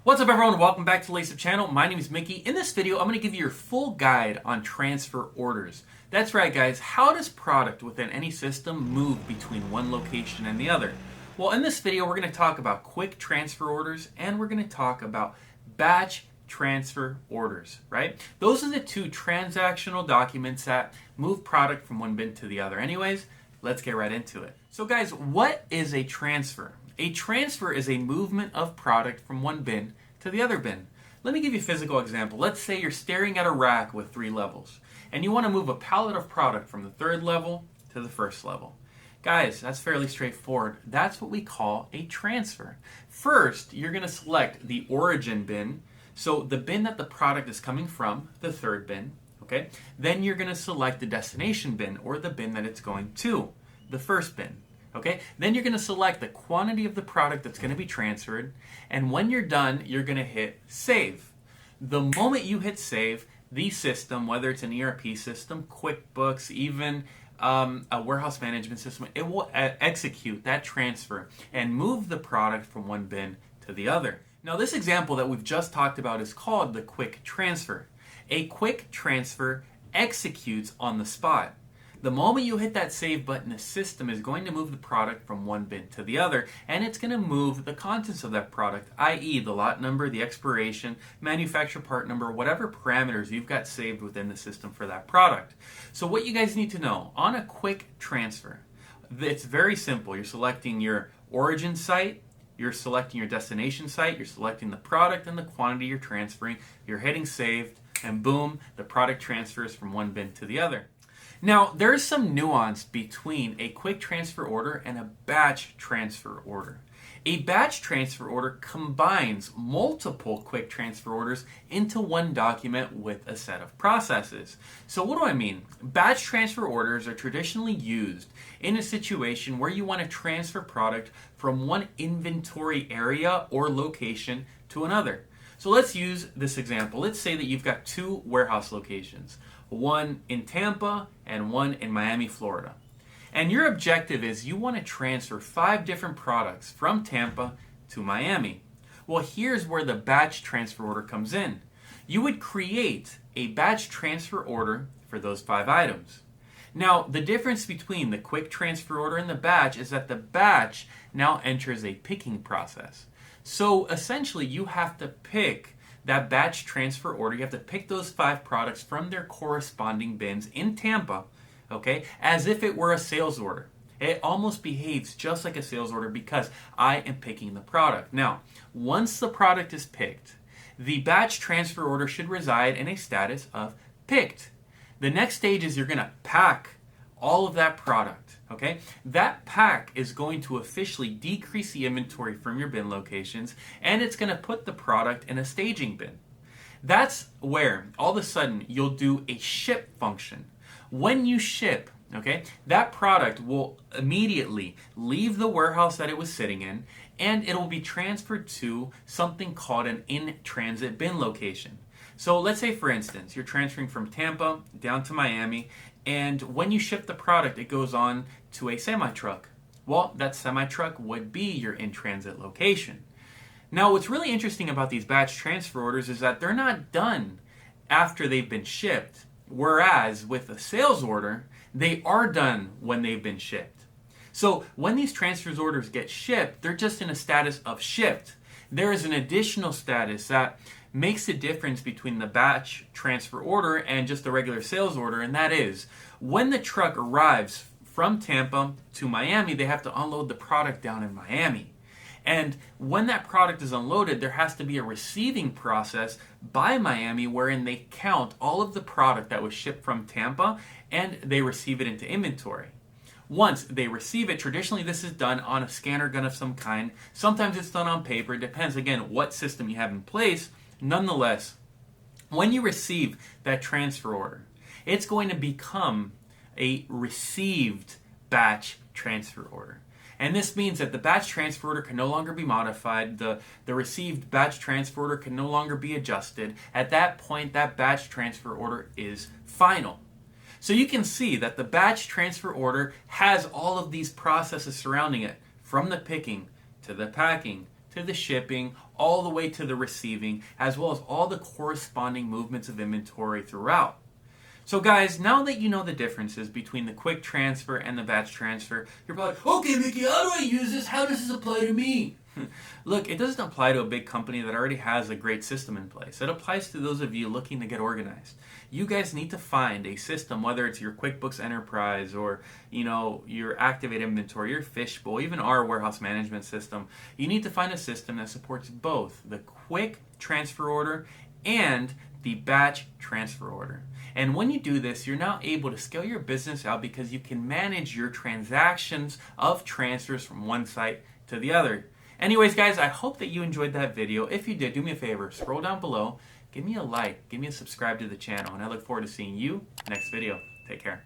What's up everyone, welcome back to the Lace-Up channel. My name is Mickey. In this video, I'm going to give you your full guide on transfer orders. That's right guys, how does product within any system move between one location and the other? Well, in this video, we're going to talk about quick transfer orders and we're going to talk about batch transfer orders, right? Those are the two transactional documents that move product from one bin to the other. Anyways, let's get right into it. So guys, what is a transfer? A transfer is a movement of product from one bin to the other bin. Let me give you a physical example. Let's say you're staring at a rack with 3 levels and you want to move a pallet of product from the 3rd level to the 1st level. Guys, that's fairly straightforward. That's what we call a transfer. First, you're going to select the origin bin, so the bin that the product is coming from, the 3rd bin. Okay? Then you're going to select the destination bin, or the bin that it's going to, the 1st bin. Okay? Then you're going to select the quantity of the product that's going to be transferred, and when you're done, you're going to hit save. The moment you hit save, the system, whether it's an ERP system, QuickBooks, even a warehouse management system, it will execute that transfer and move the product from one bin to the other. Now, this example that we've just talked about is called the quick transfer. A quick transfer executes on the spot. The moment you hit that save button, the system is going to move the product from one bin to the other, and it's going to move the contents of that product, i.e. the lot number, the expiration, manufacturer part number, whatever parameters you've got saved within the system for that product. So what you guys need to know, on a quick transfer, it's very simple. You're selecting your origin site, you're selecting your destination site, you're selecting the product and the quantity you're transferring, you're hitting save, and boom, the product transfers from one bin to the other. Now, there is some nuance between a quick transfer order and a batch transfer order. A batch transfer order combines multiple quick transfer orders into one document with a set of processes. So what do I mean? Batch transfer orders are traditionally used in a situation where you want to transfer product from one inventory area or location to another. So let's use this example. Let's say that you've got 2 warehouse locations, one in Tampa and one in Miami, Florida. And your objective is you want to transfer 5 different products from Tampa to Miami. Well, here's where the batch transfer order comes in. You would create a batch transfer order for those 5 items. Now, the difference between the quick transfer order and the batch is that the batch now enters a picking process. So essentially, you have to pick that batch transfer order. You have to pick those 5 products from their corresponding bins in Tampa, okay, as if it were a sales order. It almost behaves just like a sales order because I am picking the product. Now, once the product is picked, the batch transfer order should reside in a status of picked. The next stage is you're going to pack all of that product, okay? That pack is going to officially decrease the inventory from your bin locations, and it's going to put the product in a staging bin. That's where all of a sudden you'll do a ship function. When you ship, okay, that product will immediately leave the warehouse that it was sitting in, and it will be transferred to something called an in-transit bin location. So let's say, for instance, you're transferring from Tampa down to Miami, and when you ship the product, it goes on to a semi-truck. Well, that semi-truck would be your in-transit location. Now, what's really interesting about these batch transfer orders is that they're not done after they've been shipped, whereas with a sales order, they are done when they've been shipped. So when these transfer orders get shipped, they're just in a status of shipped. There is an additional status that makes the difference between the batch transfer order and just the regular sales order, and that is when the truck arrives from Tampa to Miami, they have to unload the product down in Miami. And when that product is unloaded, there has to be a receiving process by Miami wherein they count all of the product that was shipped from Tampa and they receive it into inventory. Once they receive it, traditionally this is done on a scanner gun of some kind. Sometimes it's done on paper. It depends, again, what system you have in place. Nonetheless, when you receive that transfer order, it's going to become a received batch transfer order. And this means that the batch transfer order can no longer be modified. The received batch transfer order can no longer be adjusted. At that point, that batch transfer order is final. So you can see that the batch transfer order has all of these processes surrounding it, from the picking to the packing to the shipping, all the way to the receiving, as well as all the corresponding movements of inventory throughout. So guys, now that you know the differences between the quick transfer and the batch transfer, you're probably like, okay Mickey, how do I use this? How does this apply to me? Look, it doesn't apply to a big company that already has a great system in place. It applies to those of you looking to get organized. You guys need to find a system, whether it's your QuickBooks Enterprise or your Activate Inventory, your Fishbowl, even our warehouse management system. You need to find a system that supports both the quick transfer order and the batch transfer order. And when you do this, you're now able to scale your business out because you can manage your transactions of transfers from one site to the other. Anyways, guys, I hope that you enjoyed that video. If you did, do me a favor, scroll down below, give me a like, give me a subscribe to the channel, and I look forward to seeing you next video. Take care.